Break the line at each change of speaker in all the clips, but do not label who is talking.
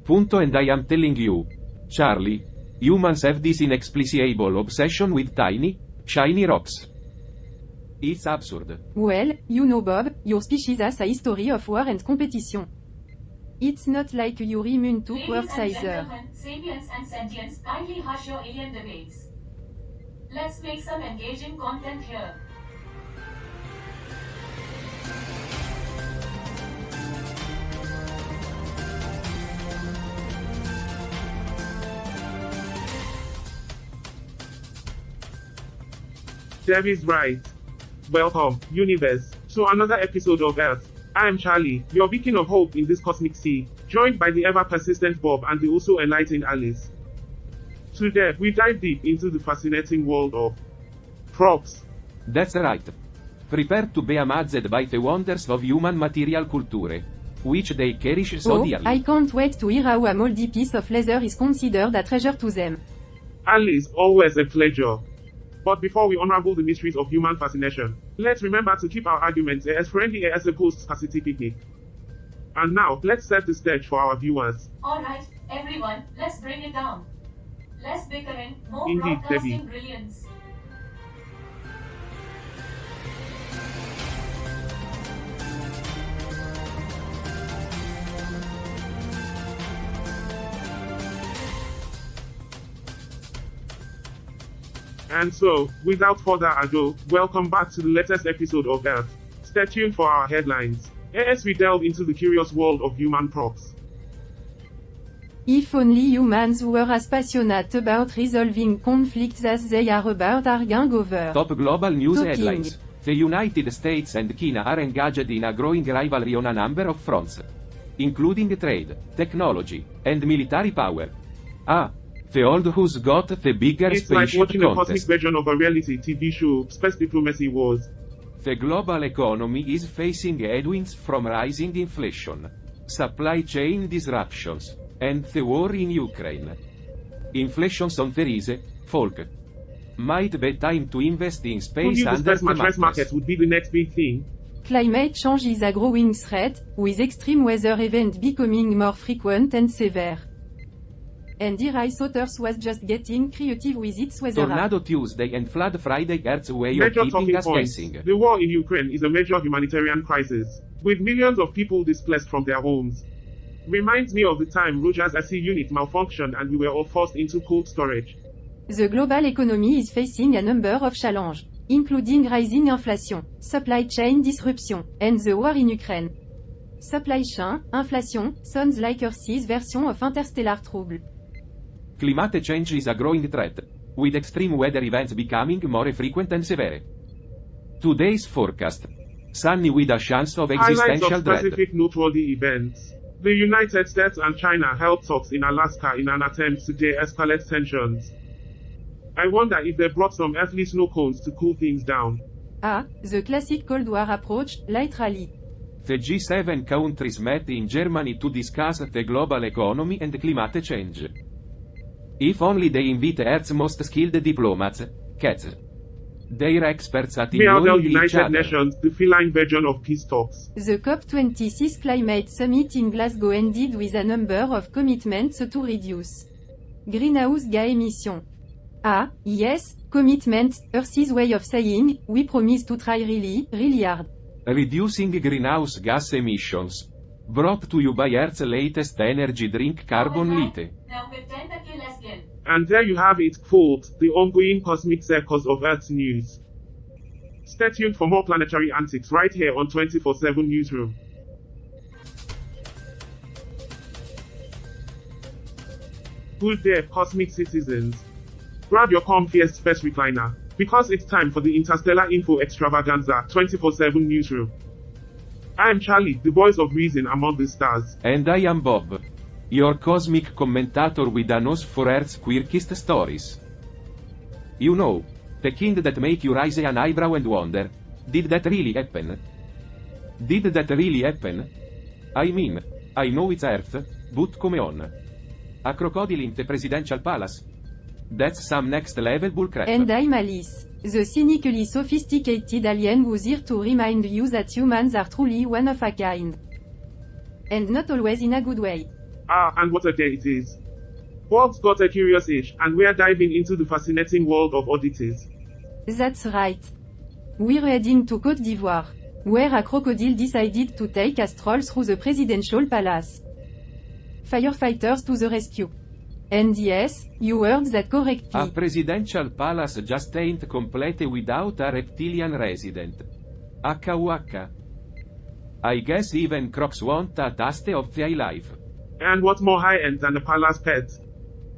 Punto, and I am telling you. Charlie. Humans have this inexplicable obsession with tiny, shiny rocks. It's absurd.
Well, you know Bob, your species has a history of war and competition. It's not like you're immune to world sizer.
Sapiens and sentients, kindly hush your alien debates. Let's make some engaging content here.
Debbie's right. Welcome, universe, to another episode of Earth. I am Charlie, your beacon of hope in this cosmic sea, joined by the ever-persistent Bob and the also enlightened Alice. Today, we dive deep into the fascinating world of props.
That's right. Prepare to be amazed by the wonders of human material culture, which they cherish so dearly.
I can't wait to hear how a moldy piece of leather is considered a treasure to them.
Alice, always a pleasure. But before we unravel the mysteries of human fascination, let's remember to keep our arguments as friendly as a post-scarcity picnic. And now, let's set the stage for our viewers.
Alright, everyone, let's bring it down. Less bickering, more
Indeed,
broadcasting
Debbie.
brilliance.
And so, without further ado, welcome back to the latest episode of Earth. Stay tuned for our headlines, as we delve into the curious world of human props.
If only humans were as passionate about resolving conflicts as they are about arguing over.
Top global news
Talking.
headlines. The United States and China are engaged in a growing rivalry on a number of fronts, including trade, technology, and military power. The old who's got the bigger
It's like
spaceship
watching a cosmic
contest.
version of a reality TV show, Space Diplomacy Wars.
The global economy is facing headwinds from rising inflation, supply chain disruptions, and the war in Ukraine. Inflation's on the rise, folk. Might be time to invest in
Who
space
knew the
under
space
the
mattress market
mattress?
would be the next big thing?
Climate change is a growing threat, with extreme weather events becoming more frequent and severe. And here I thought Earth was just getting creative with its weather app.
Tornado Tuesday and Flood Friday. Earth's way of
Major
keeping
talking
us
points.
guessing.
The war in Ukraine is a major humanitarian crisis, with millions of people displaced from their homes. Reminds me of the time Roger's AC unit malfunctioned and we were all forced into cold storage.
The global economy is facing a number of challenges, including rising inflation, supply chain disruption, and the war in Ukraine. Supply chain, inflation, sounds like Earth's version of interstellar trouble.
Climate change is a growing threat, with extreme weather events becoming more frequent and severe. Today's forecast. Sunny with a chance of
Highlights
existential
of
dread.
specific noteworthy events. The United States and China held talks in Alaska in an attempt to de-escalate tensions. I wonder if they brought some earthly snow cones to cool things down.
The classic Cold War approach, literally.
The G7 countries met in Germany to discuss the global economy and climate change. If only they invite Earth's most skilled diplomats, cats. They're experts at
Meanwhile,
ignoring each
United
other.
Nations, the feline version of peace talks.
The COP26 climate summit in Glasgow ended with a number of commitments to reduce greenhouse gas emissions. Yes, commitment, Earth's way of saying, we promise to try really, really hard.
Reducing greenhouse gas emissions. Brought to you by Earth's latest energy drink Carbon Lite.
Now with tentacle as gill.
And there you have it, folks, the ongoing cosmic circus of Earth's news. Stay tuned for more planetary antics right here on 24/7 Newsroom. Good day, cosmic citizens. Grab your comfiest space recliner, because it's time for the Interstellar Info Extravaganza 24/7 Newsroom. I am Charlie, the voice of reason among the stars.
And I am Bob, your cosmic commentator with a nose for Earth's quirkiest stories. You know, the kind that make you raise an eyebrow and wonder, did that really happen? Did that really happen? I mean, I know it's Earth, but come on. A crocodile in the presidential palace? That's some next level bullcrap.
And I'm Alice, the cynically sophisticated alien who's here to remind you that humans are truly one of a kind. And not always in a good way.
Ah, and what a day it is. Bob's got a curious itch, and we're diving into the fascinating world of oddities.
That's right. We're heading to Côte d'Ivoire, where a crocodile decided to take a stroll through the presidential palace. Firefighters to the rescue. And yes, you heard that correctly.
A presidential palace just ain't complete without a reptilian resident. HUH. I guess even crocs want a taste of their life.
And what more high-end than a palace pet?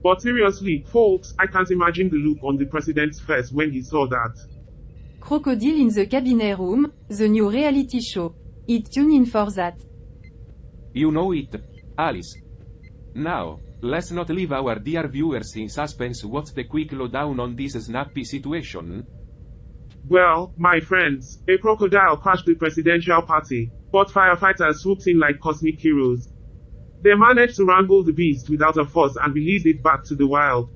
But seriously, folks, I can't imagine the look on the president's face when he saw that.
Crocodile in the Cabinet Room, the new reality show. Tune in for that.
You know it, Alice. Now, let's not leave our dear viewers in suspense. What's the quick lowdown on this snappy situation?
Well, my friends, a crocodile crashed the presidential party, but firefighters swooped in like cosmic heroes. They managed to wrangle the beast without a fuss and released it back to the wild.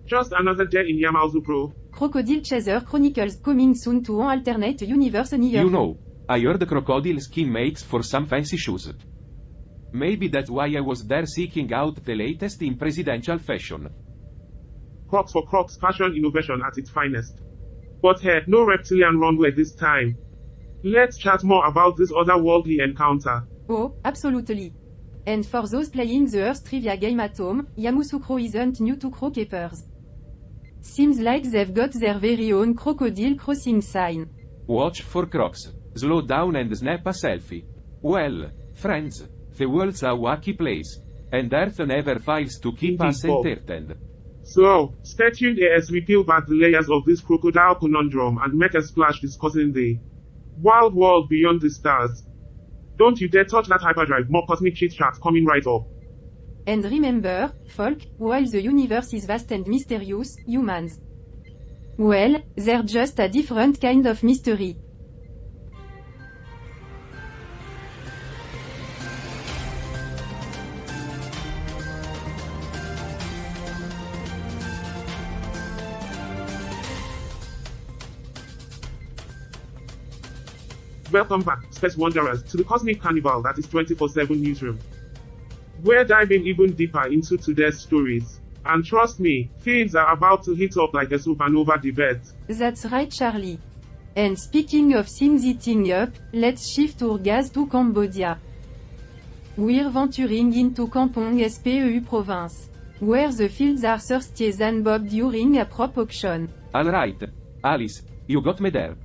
Just another day in Yamoussoukro.
Crocodile Chaser Chronicles coming soon to an alternate universe near
You know, I heard crocodile skin makes for some fancy shoes. Maybe that's why I was there seeking out the latest in presidential fashion.
Crocs for Crocs, fashion innovation at its finest. But hey, no reptilian runway this time. Let's chat more about this otherworldly encounter.
Oh, absolutely. And for those playing the Earth Trivia game at home, Yamoussoukro isn't new to croquepers. Seems like they've got their very own crocodile crossing sign.
Watch for crocs, slow down and snap a selfie. Well, friends, the world's a wacky place, and Earth never fails to keep
Indeed,
us
Bob.
entertained.
So, stay tuned as we peel back the layers of this crocodile conundrum and make a splash discussing the wild world beyond the stars. Don't you dare touch that hyperdrive, more cosmic chit-chat coming right up.
And remember, folk, while the universe is vast and mysterious, humans, well, they're just a different kind of mystery.
Welcome back, Space Wanderers, to the Cosmic Carnival that is 24/7 Newsroom. We're diving even deeper into today's stories. And trust me, things are about to heat up like a supernova debate.
That's right, Charlie. And speaking of things heating up, let's shift our gaze to Cambodia. We're venturing into Kampong SPEU province, where the fields are thirstier than Bob during a prop auction.
Alright, Alice, you got me there.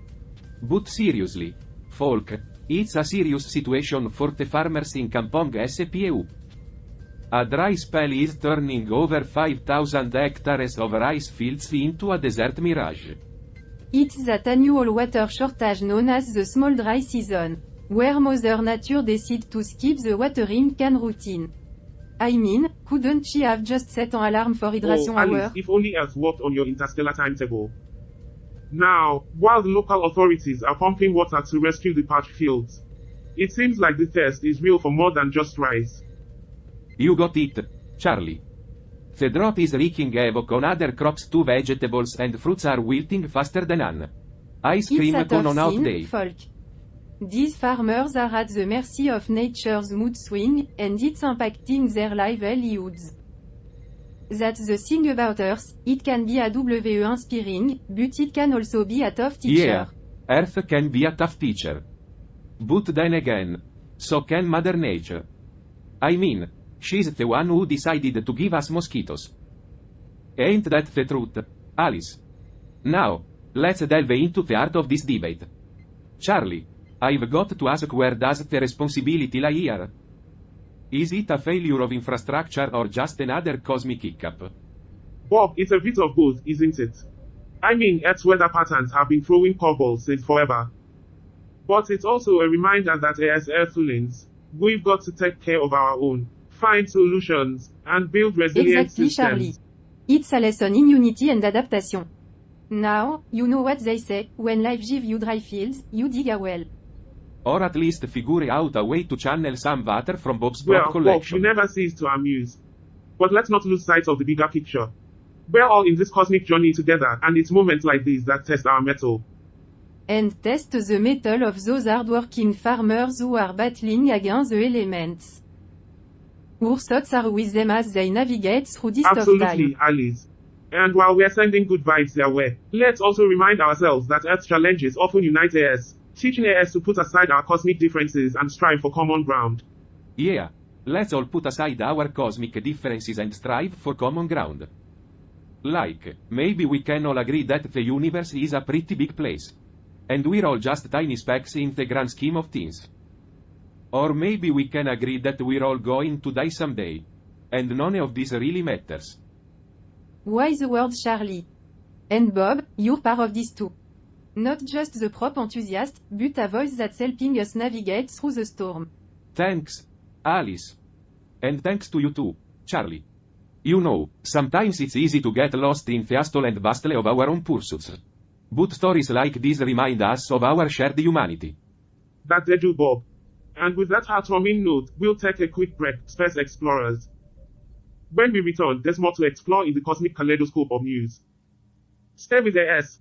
But seriously, folk, it's a serious situation for the farmers in Kampong SPEU. A dry spell is turning over 5,000 hectares of rice fields into a desert mirage.
It's that annual water shortage known as the small dry season, where Mother Nature decides to skip the watering can routine. I mean, couldn't she have just set an alarm for hydration
Alice,
hour?
if only Earth worked on your interstellar timetable. Now, while the local authorities are pumping water to rescue the parched fields, it seems like the thirst is real for more than just rice.
You got it, Charlie. The drought is wreaking havoc on other crops too. Vegetables and fruits are wilting faster than an ice cream
It's a
cone
tough
on out
scene,
day.
folk. These farmers are at the mercy of nature's mood swing, and it's impacting their livelihoods. That's the thing about Earth, it can be a inspiring, but it can also be a tough teacher.
Yeah, Earth can be a tough teacher. But then again, so can Mother Nature. I mean, she's the one who decided to give us mosquitoes. Ain't that the truth, Alice? Now, let's delve into the heart of this debate. Charlie, I've got to ask, where does the responsibility lie here? Is it a failure of infrastructure or just another cosmic hiccup?
Bob, it's a bit of both, isn't it? I mean, Earth's weather patterns have been throwing curveballs since forever. But it's also a reminder that as Earthlings, we've got to take care of our own, find solutions, and build resilient
Exactly,
systems.
Charlie. It's a lesson in unity and adaptation. Now, you know what they say, when life gives you dry fields, you dig a well.
Or at least figure out a way to channel some water from Bob's
Well,
prop
Bob,
collection.
you never cease to amuse. But let's not lose sight of the bigger picture. We're all in this cosmic journey together, and it's moments like these that test our mettle.
And test the mettle of those hardworking farmers who are battling against the elements. Ursots are with them as they navigate through dist of
Absolutely,
time.
Alice. And while we're sending good vibes their way, let's also remind ourselves that Earth's challenges often unite us, teaching us to put aside our cosmic differences and strive for common ground.
Yeah. Let's all put aside our cosmic differences and strive for common ground. Like, maybe we can all agree that the universe is a pretty big place. And we're all just tiny specks in the grand scheme of things. Or maybe we can agree that we're all going to die someday. And none of this really matters.
Why the word Charlie? And Bob, you're part of this too. Not just the prop enthusiast, but a voice that's helping us navigate through the storm.
Thanks, Alice. And thanks to you too, Charlie. You know, sometimes it's easy to get lost in the hustle and bustle of our own pursuits. But stories like these remind us of our shared humanity.
That they do, Bob. And with that heartwarming note, we'll take a quick break, Space Explorers. When we return, there's more to explore in the cosmic kaleidoscope of news. Stay with us.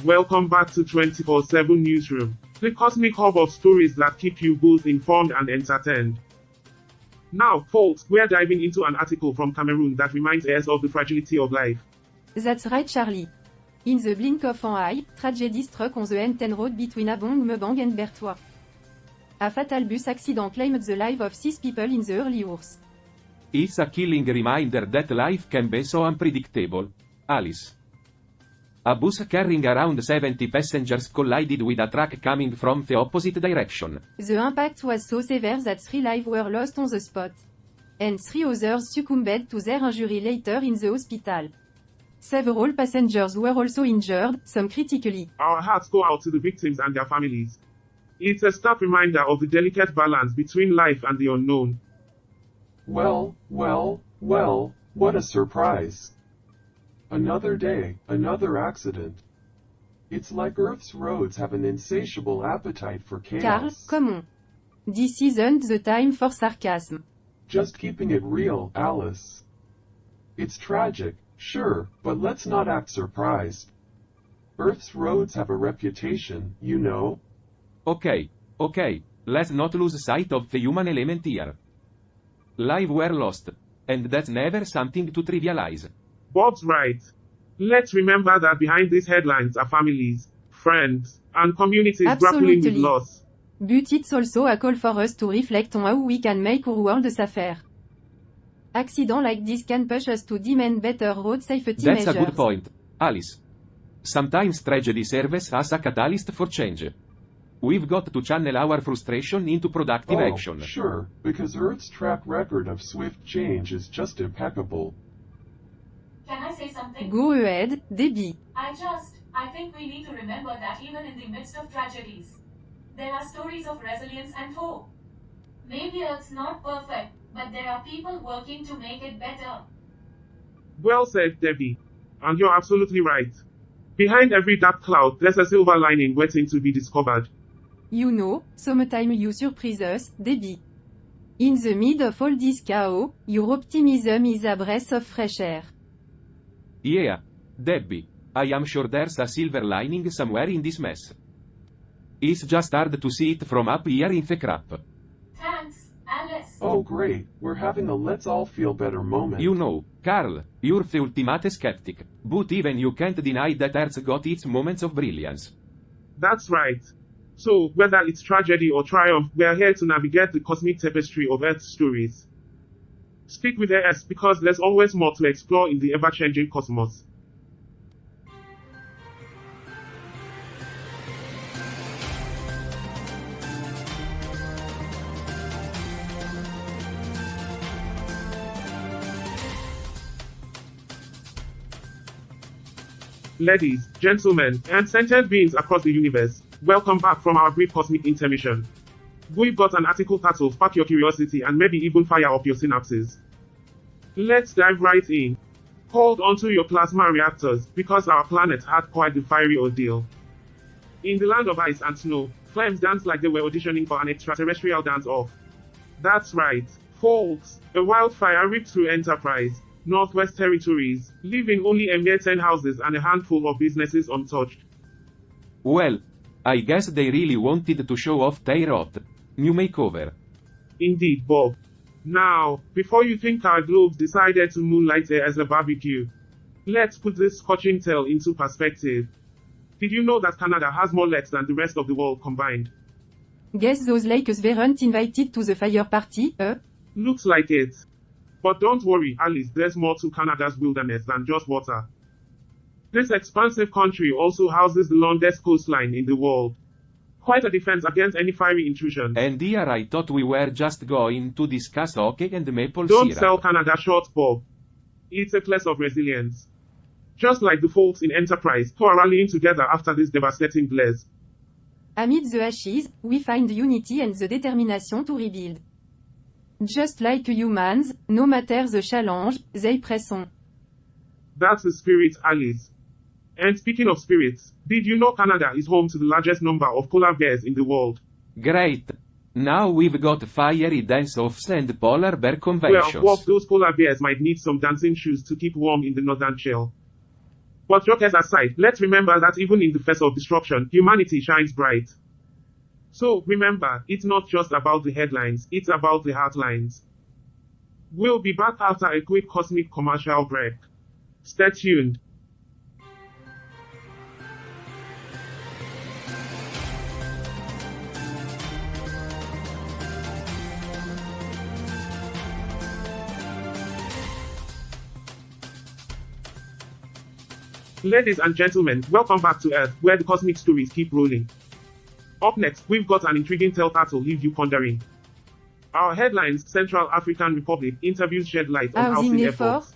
Welcome back to 24/7 Newsroom, the cosmic hub of stories that keep you both informed and entertained. Now, folks, we're diving into an article from Cameroon that reminds us of the fragility of life.
That's right, Charlie. In the blink of an eye, tragedy struck on the N10 road between Abong Mebang and Bertois. A fatal bus accident claimed the life of 6 people in the early hours.
It's a killing reminder that life can be so unpredictable, Alice. A bus carrying around 70 passengers collided with a truck coming from the opposite direction.
The impact was so severe that 3 lives were lost on the spot. And 3 others succumbed to their injury later in the hospital. Several passengers were also injured, some critically.
Our hearts go out to the victims and their families. It's a stark reminder of the delicate balance between life and the unknown.
Well, what a surprise. Another day, another accident. It's like Earth's roads have an insatiable appetite for chaos.
Carl, come on. This isn't the time for sarcasm.
Just keeping it real, Alice. It's tragic, sure, but let's not act surprised. Earth's roads have a reputation, you know.
Okay, let's not lose sight of the human element here. Lives were lost. And that's never something to trivialize.
Bob's right. Let's remember that behind these headlines are families, friends, and communities grappling with loss.
But it's also a call for us to reflect on how we can make our world safer. Accidents like this can push us to demand better road safety measures.
That's a good point, Alice. Sometimes tragedy serves as a catalyst for change. We've got to channel our frustration into productive action.
Sure, because Earth's track record of swift change is just impeccable.
Can I say something?
Go ahead, Debbie.
I think we need to remember that even in the midst of tragedies, there are stories of resilience and hope. Maybe Earth's not perfect, but there are people working to make it better.
Well said, Debbie. And you're absolutely right. Behind every dark cloud, there's a silver lining waiting to be discovered.
You know, sometimes you surprise us, Debbie. In the midst of all this chaos, your optimism is a breath of fresh air.
Yeah, Debbie, I am sure there's a silver lining somewhere in this mess. It's just hard to see it from up here in the crap.
Thanks, Alice.
Oh great, we're having a let's all feel better moment.
You know, Carl, you're the ultimate skeptic, but even you can't deny that Earth's got its moments of brilliance.
That's right. So, whether it's tragedy or triumph, we're here to navigate the cosmic tapestry of Earth's stories. Stick with us because there's always more to explore in the ever-changing cosmos. Ladies, gentlemen, and sentient beings across the universe, welcome back from our brief cosmic intermission. We've got an article that'll spark your curiosity and maybe even fire up your synapses. Let's dive right in. Hold onto your plasma reactors, because our planet had quite the fiery ordeal. In the land of ice and snow, flames danced like they were auditioning for an extraterrestrial dance-off. That's right, Folks, a wildfire ripped through Enterprise, Northwest Territories, leaving only a mere 10 houses and a handful of businesses untouched.
Well, I guess they really wanted to show off their hot new makeover.
Indeed, Bob. Now, before you think our globes decided to moonlight it as a barbecue, let's put this scorching tale into perspective. Did you know that Canada has more lakes than the rest of the world combined?
Guess those lakes weren't invited to the fire party,
Looks like it. But don't worry, Alice, there's more to Canada's wilderness than just water. This expansive country also houses the longest coastline in the world. Quite a defense against any fiery intrusion.
And here I thought we were just going to discuss hockey and maple
Don't
syrup.
sell Canada short, Bob. It's a place of resilience. Just like the folks in Enterprise who are rallying together after this devastating blaze.
Amid the ashes, we find unity and the determination to rebuild. Just like humans, no matter the challenge, they press on.
That's the spirit, Alice. And speaking of spirits, did you know Canada is home to the largest number of polar bears in the world?
Great. Now we've got fiery dance-offs and polar bear conventions.
Well, those polar bears might need some dancing shoes to keep warm in the northern shell. But jokes aside, let's remember that even in the face of destruction, humanity shines bright. So, remember, it's not just about the headlines, it's about the heartlines. We'll be back after a quick cosmic commercial break. Stay tuned. Ladies and gentlemen, welcome back to Earth, where the cosmic stories keep rolling. Up next, we've got an intriguing tale that will leave you pondering. Our headlines: Central African Republic interviews shed light on housing efforts.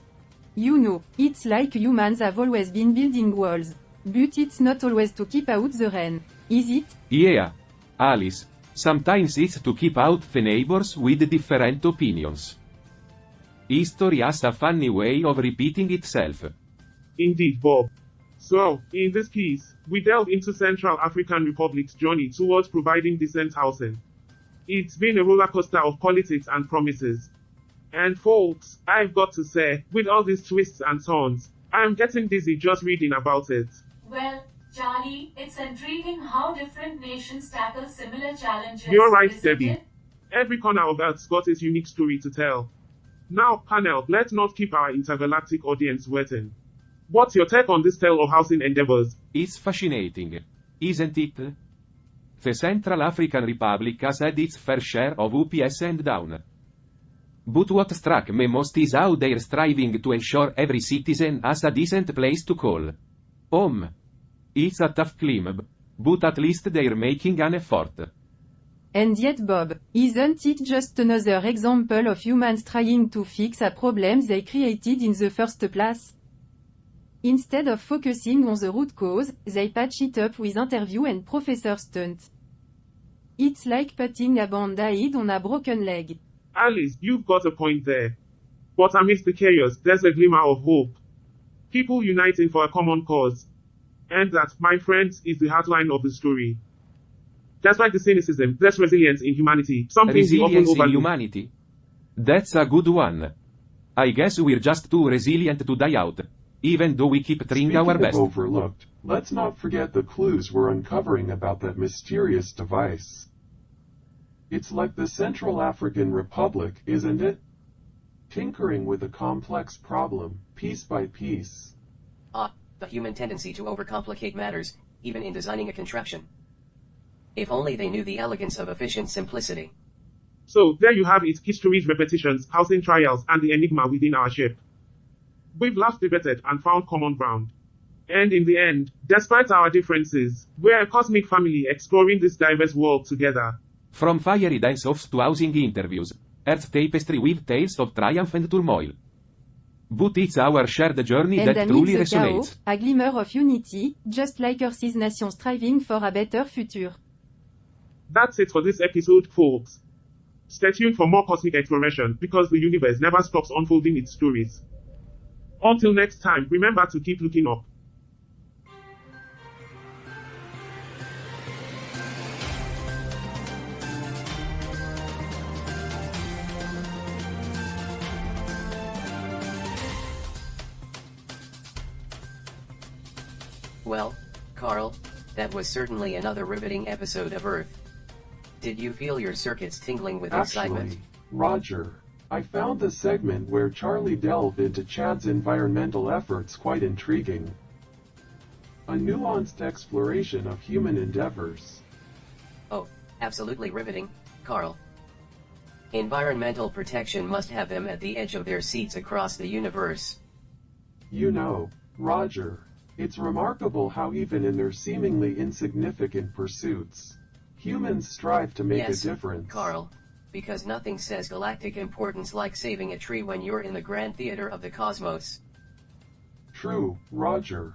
You know, it's like humans have always been building walls. But it's not always to keep out the rain, is it?
Yeah, Alice. Sometimes it's to keep out the neighbors with different opinions. History has a funny way of repeating itself.
Indeed, Bob. So, in this piece, we delve into Central African Republic's journey towards providing decent housing. It's been a roller coaster of politics and promises. And folks, I've got to say, with all these twists and turns, I'm getting dizzy just reading about it.
Well, Charlie, it's intriguing how different nations tackle similar challenges.
You're right,
isn't
Debbie.
it?
Every corner of Earth's got its unique story to tell. Now, panel, let's not keep our intergalactic audience waiting. What's your take on this tale of housing endeavors?
It's fascinating, isn't it? The Central African Republic has had its fair share of ups and downs. But what struck me most is how they're striving to ensure every citizen has a decent place to call home. It's a tough climb, but at least they're making an effort.
And yet, Bob, isn't it just another example of humans trying to fix a problem they created in the first place? Instead of focusing on the root cause, they patch it up with interview and professor stunt. It's like putting a band-aid on a broken leg.
Alice, you've got a point there. But amidst the chaos, there's a glimmer of hope. People uniting for a common cause. And that, my friends, is the heartline of the story. Despite the cynicism, there's resilience in humanity, something we often
Resilience in
overlook.
humanity? That's a good one. I guess we're just too resilient to die out, even though we keep trying
Speaking
our
of
best.
overlooked, let's not forget the clues we're uncovering about that mysterious device. It's like the Central African Republic, isn't it? Tinkering with a complex problem, piece by piece.
The human tendency to overcomplicate matters, even in designing a contraption. If only they knew the elegance of efficient simplicity.
So, there you have it, history's repetitions, housing trials, and the enigma within our ship. We've laughed, debated, and found common ground. And in the end, despite our differences, we're a cosmic family exploring this diverse world together.
From fiery dance-offs to housing interviews, Earth's tapestry weaves tales of triumph and turmoil. But it's our shared journey
And
that
amid
truly
the
resonates.
chaos, a glimmer of unity, just like Earth's nation striving for a better future.
That's it for this episode, folks. Stay tuned for more cosmic exploration, because the universe never stops unfolding its stories. Until next time, remember to keep looking up.
Well, Carl, that was certainly another riveting episode of Earth. Did you feel your circuits tingling with excitement?
Actually, Roger, I found the segment where Charlie delved into Chad's environmental efforts quite intriguing. A nuanced exploration of human endeavors.
Oh, absolutely riveting, Carl. Environmental protection must have them at the edge of their seats across the universe.
You know, Roger, it's remarkable how even in their seemingly insignificant pursuits, humans strive to make
Yes,
a difference.
Carl, because nothing says galactic importance like saving a tree when you're in the grand theater of the cosmos.
True, Roger.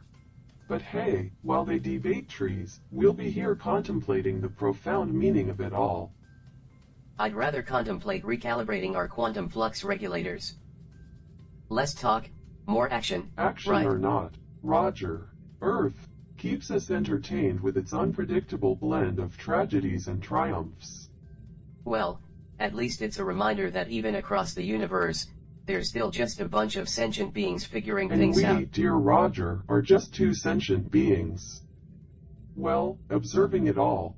But hey, while they debate trees, we'll be here contemplating the profound meaning of it all.
I'd rather contemplate recalibrating our quantum flux regulators. Less talk, more action,
Action
right?
or not, Roger, Earth keeps us entertained with its unpredictable blend of tragedies and triumphs.
Well, at least it's a reminder that even across the universe, there's still just a bunch of sentient beings figuring
And
things
we,
out.
dear Roger, are just two sentient beings. Well, observing it all,